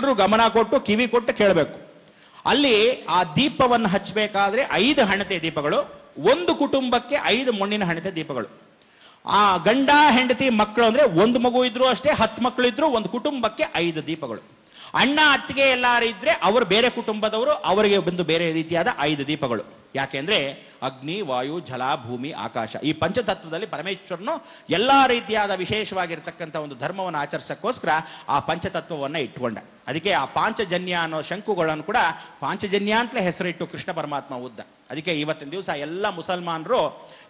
ಎಲ್ಲರೂ ಗಮನ ಕೊಟ್ಟು ಕಿವಿ ಕೊಟ್ಟು ಕೇಳಬೇಕು. ಅಲ್ಲಿ ಆ ದೀಪವನ್ನು ಹಚ್ಚಬೇಕಾದ್ರೆ 5 ಹಣತೆ ದೀಪಗಳು, ಒಂದು ಕುಟುಂಬಕ್ಕೆ 5 ಮಣ್ಣಿನ ಹಣತೆ ದೀಪಗಳು. ಆ ಗಂಡ ಹೆಂಡತಿ ಮಕ್ಕಳು ಅಂದ್ರೆ 1 ಮಗು ಇದ್ರು ಅಷ್ಟೇ, 10 ಮಕ್ಕಳು ಇದ್ರು, ಒಂದು ಕುಟುಂಬಕ್ಕೆ 5 ದೀಪಗಳು. ಅಣ್ಣ ಅತ್ತಿಗೆ ಎಲ್ಲಾರು ಇದ್ರೆ ಅವರು ಬೇರೆ ಕುಟುಂಬದವರು, ಅವರಿಗೆ ಬಂದು ಬೇರೆ ರೀತಿಯಾದ 5 ದೀಪಗಳು. ಯಾಕೆಂದ್ರೆ ಅಗ್ನಿ, ವಾಯು, ಜಲ, ಭೂಮಿ, ಆಕಾಶ ಈ ಪಂಚತತ್ವದಲ್ಲಿ ಪರಮೇಶ್ವರನು ಎಲ್ಲಾ ರೀತಿಯಾದ ವಿಶೇಷವಾಗಿರ್ತಕ್ಕಂಥ ಒಂದು ಧರ್ಮವನ್ನು ಆಚರಿಸಕ್ಕೋಸ್ಕರ ಆ ಪಂಚತತ್ವವನ್ನು ಇಟ್ಕೊಂಡ. ಅದಕ್ಕೆ ಆ ಪಾಂಚಜನ್ಯ ಅನ್ನೋ ಶಂಕುಗಳನ್ನು ಕೂಡ ಪಾಂಚಜನ್ಯ ಅಂತಲೇ ಹೆಸರಿಟ್ಟು ಕೃಷ್ಣ ಪರಮಾತ್ಮ ಉದ್ದ. ಅದಕ್ಕೆ ಇವತ್ತಿನ ದಿವಸ ಎಲ್ಲ ಮುಸಲ್ಮಾನರು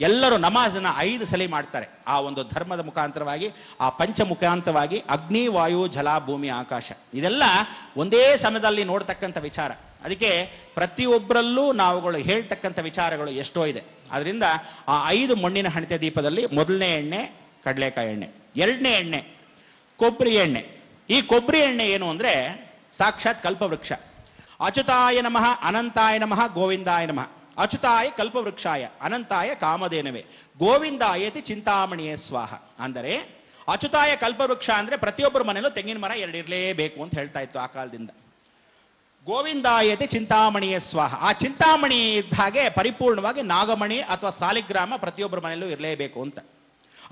ಎಲ್ಲರೂ ನಮಾಜನ್ನ 5 ಸಲ ಮಾಡ್ತಾರೆ. ಆ ಒಂದು ಧರ್ಮದ ಮುಖಾಂತರವಾಗಿ, ಆ ಪಂಚ ಮುಖಾಂತರವಾಗಿ ಅಗ್ನಿ, ವಾಯು, ಜಲ, ಭೂಮಿ, ಆಕಾಶ ಇದೆಲ್ಲ ಒಂದೇ ಸಮಯದಲ್ಲಿ ನೋಡ್ತಕ್ಕಂಥ ವಿಚಾರ. ಅದಕ್ಕೆ ಪ್ರತಿಯೊಬ್ಬರಲ್ಲೂ ನಾವುಗಳು ಹೇಳ್ತಕ್ಕಂಥ ವಿಚಾರಗಳು ಎಷ್ಟೋ ಇದೆ. ಅದರಿಂದ ಆ 5 ಮಣ್ಣಿನ ಹಣತೆ ದೀಪದಲ್ಲಿ ಮೊದಲನೇ ಎಣ್ಣೆ ಕಡಲೆಕಾಯಿ ಎಣ್ಣೆ, ಎರಡನೇ ಎಣ್ಣೆ ಕೊಬ್ಬರಿ ಎಣ್ಣೆ. ಈ ಕೊಬ್ಬರಿ ಎಣ್ಣೆ ಏನು ಅಂದ್ರೆ ಸಾಕ್ಷಾತ್ ಕಲ್ಪವೃಕ್ಷ. ಅಚ್ಯುತಾಯ ನಮಃ, ಅನಂತಾಯ ನಮಃ, ಗೋವಿಂದಾಯ ನಮಃ. ಅಚ್ಯುತಾಯ ಕಲ್ಪವೃಕ್ಷಾಯ, ಅನಂತಾಯ ಕಾಮಧೇನವೇ, ಗೋವಿಂದಾಯತಿ ಚಿಂತಾಮಣಿಯೇ ಸ್ವಾಹ. ಅಂದರೆ ಅಚ್ಯುತಾಯ ಕಲ್ಪವೃಕ್ಷ ಅಂದ್ರೆ ಪ್ರತಿಯೊಬ್ಬರ ಮನೆಯಲ್ಲೂ ತೆಂಗಿನ ಮರ 2 ಇರಲೇಬೇಕು ಅಂತ ಹೇಳ್ತಾ ಇತ್ತು ಆ ಕಾಲದಿಂದ. ಗೋವಿಂದಾಯತಿ ಚಿಂತಾಮಣಿಯೇ ಸ್ವಾಹ. ಆ ಚಿಂತಾಮಣಿ ಇದ್ದ ಹಾಗೆ ಪರಿಪೂರ್ಣವಾಗಿ ನಾಗಮಣಿ ಅಥವಾ ಸಾಲಿಗ್ರಾಮ ಪ್ರತಿಯೊಬ್ಬರ ಮನೆಯಲ್ಲೂ ಇರಲೇಬೇಕು ಅಂತ.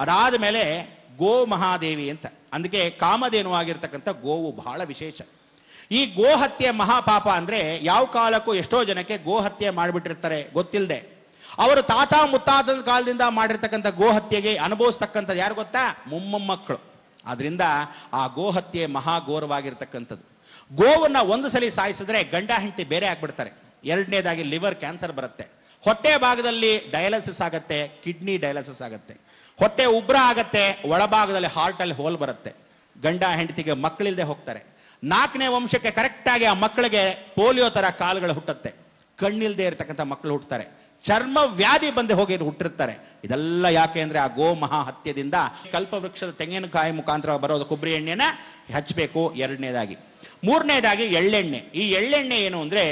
ಅದಾದ ಮೇಲೆ ಗೋ ಮಹಾದೇವಿ ಅಂತ. ಅದಕ್ಕೆ ಕಾಮಧೇನುವಾಗಿರ್ತಕ್ಕಂಥ ಗೋವು ಬಹಳ ವಿಶೇಷ. ಈ ಗೋ ಹತ್ಯೆ ಮಹಾಪಾಪ ಅಂದ್ರೆ ಯಾವ ಕಾಲಕ್ಕೂ ಎಷ್ಟೋ ಜನಕ್ಕೆ ಗೋ ಹತ್ಯೆ ಮಾಡಿಬಿಟ್ಟಿರ್ತಾರೆ ಗೊತ್ತಿಲ್ಲದೆ. ಅವರು ತಾತ ಮುತ್ತಾತದ ಕಾಲದಿಂದ ಮಾಡಿರ್ತಕ್ಕಂಥ ಗೋ ಹತ್ಯೆಗೆ ಅನುಭವಿಸ್ತಕ್ಕಂಥದ್ದು ಯಾರು ಗೊತ್ತಾ? ಮೊಮ್ಮಕ್ಕಳು. ಆದ್ರಿಂದ ಆ ಗೋ ಹತ್ಯೆ ಮಹಾಘೋರವಾಗಿರ್ತಕ್ಕಂಥದ್ದು. ಗೋವನ್ನ ಒಂದು ಸಲ ಸಾಯಿಸಿದ್ರೆ ಗಂಡ ಹೆಂಡತಿ ಬೇರೆ ಆಗ್ಬಿಡ್ತಾರೆ. ಎರಡನೇದಾಗಿ ಲಿವರ್ ಕ್ಯಾನ್ಸರ್ ಬರುತ್ತೆ, ಹೊಟ್ಟೆ ಭಾಗದಲ್ಲಿ ಡಯಾಲಿಸಿಸ್ ಆಗತ್ತೆ, ಕಿಡ್ನಿ ಡಯಾಲಿಸಿಸ್ ಆಗತ್ತೆ, ಹೊಟ್ಟೆ ಉಬ್ರ ಆಗತ್ತೆ, ಒಳಭಾಗದಲ್ಲಿ ಹಾರ್ಟ್ ಅಲ್ಲಿ ಹೋಲ್ ಬರುತ್ತೆ, ಗಂಡ ಹೆಂಡತಿಗೆ ಮಕ್ಕಳಿಲ್ಲದೆ ಹೋಗ್ತಾರೆ. 4ನೇ ವಂಶಕ್ಕೆ ಕರೆಕ್ಟ್ ಆಗಿ ಆ ಮಕ್ಕಳಿಗೆ ಪೋಲಿಯೋ ತರ ಕಾಲುಗಳು ಹುಟ್ಟುತ್ತೆ, ಕಣ್ಣಿಲ್ದೇ ಇರತಕ್ಕಂಥ ಮಕ್ಕಳು ಹುಟ್ಟುತ್ತಾರೆ, ಚರ್ಮ ವ್ಯಾಧಿ ಬಂದು ಹೋಗಿ ಹುಟ್ಟಿರ್ತಾರೆ. ಇದೆಲ್ಲ ಯಾಕೆ ಅಂದ್ರೆ ಆ ಗೋ ಮಹಾ ಹತ್ಯೆದಿಂದ ಕಲ್ಪವೃಕ್ಷದ ತೆಂಗಿನಕಾಯಿ ಮುಖಾಂತರ ಬರೋದು ಕೊಬ್ಬರಿ ಎಣ್ಣೆನ ಹಚ್ಚಬೇಕು. ಎರಡನೇದಾಗಿ. ಮೂರನೇದಾಗಿ ಎಳ್ಳೆಣ್ಣೆ. ಈ ಎಳ್ಳೆಣ್ಣೆ ಏನು ಅಂದ್ರೆ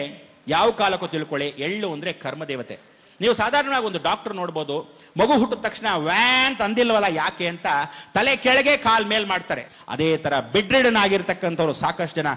ಯಾವ ಕಾಲಕ್ಕೂ ತಿಳ್ಕೊಳ್ಳಿ, ಎಳ್ಳು ಅಂದ್ರೆ ಕರ್ಮದೇವತೆ. ನೀವು ಸಾಧಾರಣವಾಗಿ ಒಂದು ಡಾಕ್ಟರ್ ನೋಡ್ಬೋದು, ಮಗು ಹುಟ್ಟಿದ ತಕ್ಷಣ ವ್ಯಾನ್ ತಂದಿಲ್ವಲ್ಲ ಯಾಕೆ ಅಂತ ತಲೆ ಕೆಳಗೆ ಕಾಲ್ ಮೇಲ್ ಮಾಡ್ತಾರೆ. ಅದೇ ತರ ಬೆಡ್ ರಿಡನ್ ಆಗಿರ್ತಕ್ಕಂಥವ್ರು ಸಾಕಷ್ಟು ಜನ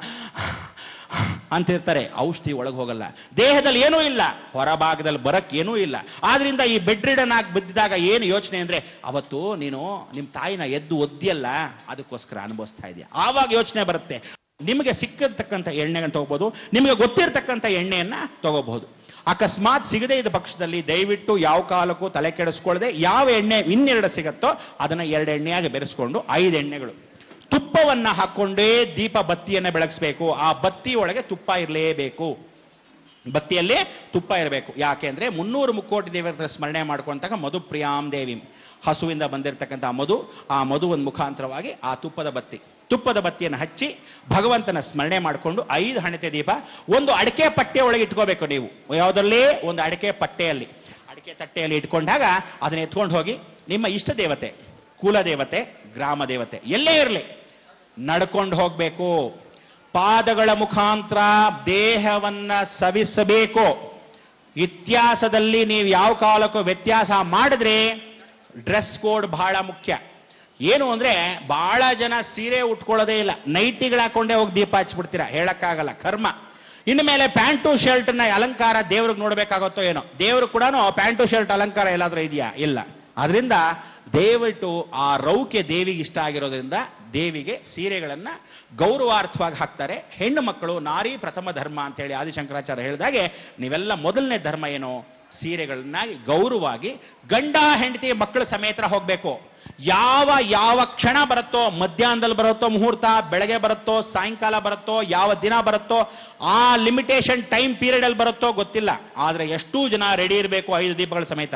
ಅಂತಿರ್ತಾರೆ, ಔಷಧಿ ಒಳಗೆ ಹೋಗಲ್ಲ, ದೇಹದಲ್ಲಿ ಏನೂ ಇಲ್ಲ, ಹೊರಭಾಗದಲ್ಲಿ ಬರಕ್ ಏನೂ ಇಲ್ಲ. ಆದ್ರಿಂದ ಈ ಬೆಡ್ ರಿಡನ್ ಆಗಿ ಬಿದ್ದಾಗ ಏನು ಯೋಚನೆ ಅಂದ್ರೆ ಅವತ್ತು ನೀನು ನಿಮ್ಮ ತಾಯಿನ ಎದ್ದು ಒದ್ದಿಯಲ್ಲ ಅದಕ್ಕೋಸ್ಕರ ಅನುಭವಿಸ್ತಾ ಇದೆಯಾ, ಆವಾಗ ಯೋಚನೆ ಬರುತ್ತೆ. ನಿಮಗೆ ಸಿಕ್ಕಿರ್ತಕ್ಕಂಥ ಎಣ್ಣೆಗಳನ್ನ ತಗೋಬಹುದು, ನಿಮಗೆ ಗೊತ್ತಿರ್ತಕ್ಕಂಥ ಎಣ್ಣೆಯನ್ನ ತಗೋಬಹುದು. ಅಕಸ್ಮಾತ್ ಸಿಗದೇ ಇದ್ದ ಪಕ್ಷದಲ್ಲಿ ದಯವಿಟ್ಟು ಯಾವ ಕಾಲಕ್ಕೂ ತಲೆ ಕೆಡಿಸ್ಕೊಳ್ಳದೆ ಯಾವ ಎಣ್ಣೆ ಇನ್ನೆರಡು ಸಿಗತ್ತೋ ಅದನ್ನ 2 ಎಣ್ಣೆಯಾಗಿ ಬೆರೆಸ್ಕೊಂಡು 5 ಎಣ್ಣೆಗಳು ತುಪ್ಪವನ್ನ ಹಾಕೊಂಡೇ ದೀಪ ಬತ್ತಿಯನ್ನ ಬೆಳಗಿಸ್ಬೇಕು. ಆ ಬತ್ತಿ ಒಳಗೆ ತುಪ್ಪ ಇರಲೇಬೇಕು, ಬತ್ತಿಯಲ್ಲೇ ತುಪ್ಪ ಇರಬೇಕು. ಯಾಕೆ ಅಂದ್ರೆ 300 ಮುಕ್ಕೋಟಿ ದೇವರ ಸ್ಮರಣೆ ಮಾಡ್ಕೊಂಡಾಗ ಮಧು ಪ್ರಿಯಾಂ ದೇವಿ, ಹಸುವಿಂದ ಬಂದಿರತಕ್ಕಂಥ ಮಧು, ಆ ಮಧುವಿನ ಮುಖಾಂತರವಾಗಿ ಆ ತುಪ್ಪದ ಬತ್ತಿಯನ್ನು ಹಚ್ಚಿ ಭಗವಂತನ ಸ್ಮರಣೆ ಮಾಡಿಕೊಂಡು 5 ಹಣತೆ ದೀಪ ಒಂದು ಅಡಿಕೆ ಪಟ್ಟೆ ಒಳಗೆ ಇಟ್ಕೋಬೇಕು. ನೀವು ಯಾವುದರಲ್ಲಿ ಒಂದು ಅಡಿಕೆ ಪಟ್ಟೆಯಲ್ಲಿ, ಅಡಿಕೆ ತಟ್ಟೆಯಲ್ಲಿ ಇಟ್ಕೊಂಡಾಗ ಅದನ್ನ ಎತ್ಕೊಂಡು ಹೋಗಿ ನಿಮ್ಮ ಇಷ್ಟ ದೇವತೆ, ಕುಲದೇವತೆ, ಗ್ರಾಮ ದೇವತೆ ಎಲ್ಲೇ ಇರಲಿ ನಡ್ಕೊಂಡು ಹೋಗ್ಬೇಕು. ಪಾದಗಳ ಮುಖಾಂತರ ದೇಹವನ್ನ ಸವಿಸಬೇಕು. ಇತಿಹಾಸದಲ್ಲಿ ನೀವು ಯಾವ ಕಾಲಕ್ಕೂ ವ್ಯತ್ಯಾಸ ಮಾಡಿದ್ರೆ ಡ್ರೆಸ್ ಕೋಡ್ ಬಹಳ ಮುಖ್ಯ. ಏನು ಅಂದ್ರೆ ಬಹಳ ಜನ ಸೀರೆ ಉಟ್ಕೊಳ್ಳೋದೇ ಇಲ್ಲ, ನೈಟಿಗಳು ಹಾಕೊಂಡೇ ಹೋಗಿ ದೀಪ ಹಚ್ಬಿಡ್ತೀರಾ, ಹೇಳಕ್ಕಾಗಲ್ಲ, ಕರ್ಮ. ಇನ್ನು ಮೇಲೆ ಪ್ಯಾಂಟು ಶರ್ಟ್ನ ಅಲಂಕಾರ ದೇವ್ರಿಗೆ ನೋಡ್ಬೇಕಾಗತ್ತೋ ಏನೋ, ದೇವ್ರು ಕೂಡ ಪ್ಯಾಂಟು ಶರ್ಟ್ ಅಲಂಕಾರ ಎಲ್ಲಾದ್ರೂ ಇದೆಯಾ? ಇಲ್ಲ. ಆದ್ರಿಂದ ದಯವಿಟ್ಟು ಆ ರೌಕೆ ದೇವಿಗೆ ಇಷ್ಟ ಆಗಿರೋದ್ರಿಂದ ದೇವಿಗೆ ಸೀರೆಗಳನ್ನ ಗೌರವಾರ್ಥವಾಗಿ ಹಾಕ್ತಾರೆ. ಹೆಣ್ಣು ಮಕ್ಕಳು ನಾರಿ ಪ್ರಥಮ ಧರ್ಮ ಅಂತ ಹೇಳಿ ಆದಿಶಂಕರಾಚಾರ್ಯ ಹೇಳಿದಾಗೆ ನೀವೆಲ್ಲ ಮೊದಲನೇ ಧರ್ಮ ಏನು, ಸೀರೆಗಳನ್ನ ಗೌರವವಾಗಿ ಗಂಡ ಹೆಂಡತಿ ಮಕ್ಕಳ ಸಮೇತ ಹೋಗ್ಬೇಕು. ಯಾವ ಕ್ಷಣ ಬರುತ್ತೋ, ಮಧ್ಯಾಹ್ನದಲ್ಲಿ ಬರುತ್ತೋ ಮುಹೂರ್ತ, ಬೆಳಗ್ಗೆ ಬರುತ್ತೋ, ಸಾಯಂಕಾಲ ಬರುತ್ತೋ, ಯಾವ ದಿನ ಬರುತ್ತೋ, ಆ ಲಿಮಿಟೇಷನ್ ಟೈಮ್ ಪೀರಿಯಡ್ ಅಲ್ಲಿ ಬರುತ್ತೋ ಗೊತ್ತಿಲ್ಲ. ಆದ್ರೆ ಎಷ್ಟು ಜನ ರೆಡಿ ಇರಬೇಕು 5 ದೀಪಗಳ ಸಮೇತ.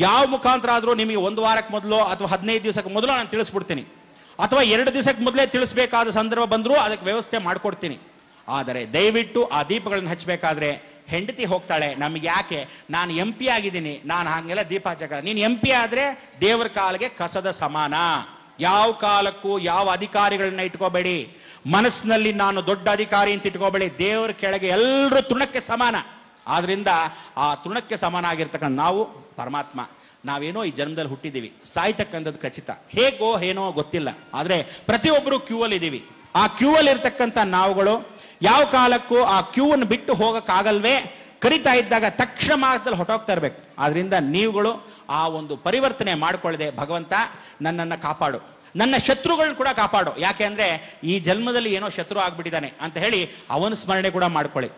ಯಾವ ಮುಖಾಂತರ ಆದ್ರೂ ನಿಮಗೆ 1 ವಾರಕ್ಕೆ ಮೊದಲು ಅಥವಾ 15 ದಿವಸಕ್ಕೆ ಮೊದಲು ನಾನು ತಿಳಿಸ್ಬಿಡ್ತೀನಿ, ಅಥವಾ 2 ದಿವಸಕ್ಕೆ ಮೊದಲೇ ತಿಳಿಸ್ಬೇಕಾದ ಸಂದರ್ಭ ಬಂದರೂ ಅದಕ್ಕೆ ವ್ಯವಸ್ಥೆ ಮಾಡ್ಕೊಡ್ತೀನಿ. ಆದರೆ ದಯವಿಟ್ಟು ಆ ದೀಪಗಳನ್ನು ಹಚ್ಚಬೇಕಾದ್ರೆ ಹೆಂಡತಿ ಹೋಗ್ತಾಳೆ, ನಮ್ಗೆ ಯಾಕೆ, ನಾನು MP ಆಗಿದ್ದೀನಿ, ನಾನು ಹಾಗೆಲ್ಲ ದೀಪ ಹಚ್ಚಕ. ನೀನು MP ಆದ್ರೆ ದೇವರ ಕಾಲಿಗೆ ಕಸದ ಸಮಾನ. ಯಾವ ಕಾಲಕ್ಕೂ ಯಾವ ಅಧಿಕಾರಿಗಳನ್ನ ಇಟ್ಕೋಬೇಡಿ, ಮನಸ್ಸಿನಲ್ಲಿ ನಾನು ದೊಡ್ಡ ಅಧಿಕಾರಿ ಅಂತ ಇಟ್ಕೋಬೇಡಿ. ದೇವರ ಕೆಳಗೆ ಎಲ್ಲರೂ ತೃಣಕ್ಕೆ ಸಮಾನ. ಆದ್ರಿಂದ ಆ ತೃಣಕ್ಕೆ ಸಮಾನ ಆಗಿರ್ತಕ್ಕಂಥ ನಾವು ಪರಮಾತ್ಮ, ನಾವೇನೋ ಈ ಜನ್ಮದಲ್ಲಿ ಹುಟ್ಟಿದ್ದೀವಿ, ಸಾಯ್ತಕ್ಕಂಥದ್ದು ಖಚಿತ. ಹೇಗೋ ಏನೋ ಗೊತ್ತಿಲ್ಲ, ಆದ್ರೆ ಪ್ರತಿಯೊಬ್ಬರು ಕ್ಯೂ ಅಲ್ಲಿ ಇದ್ದೀವಿ. ಆ ಕ್ಯೂ ಅಲ್ಲಿ ಇರ್ತಕ್ಕಂಥ ನಾವುಗಳು ಯಾವ ಕಾಲಕ್ಕೂ ಆ ಕ್ಯೂ ಅನ್ನು ಬಿಟ್ಟು ಹೋಗಕ್ಕಾಗಲ್ವೇ, ಕರಿತಾ ಇದ್ದಾಗ ತಕ್ಷಣ ಮಾರ್ಗದಲ್ಲಿ ಹೊಟ್ಟೋಗ್ತಾ ಇರಬೇಕು. ಆದ್ರಿಂದ ನೀವುಗಳು ಆ ಒಂದು ಪರಿವರ್ತನೆ ಮಾಡಿಕೊಳ್ಳದೆ, ಭಗವಂತ ನನ್ನನ್ನು ಕಾಪಾಡು, ನನ್ನ ಶತ್ರುಗಳನ್ನ ಕೂಡ ಕಾಪಾಡು, ಯಾಕೆ ಅಂದ್ರೆ ಈ ಜನ್ಮದಲ್ಲಿ ಏನೋ ಶತ್ರು ಆಗ್ಬಿಟ್ಟಿದ್ದಾನೆ ಅಂತ ಹೇಳಿ ಅವನ ಸ್ಮರಣೆ ಕೂಡ ಮಾಡ್ಕೊಳ್ಳಿ.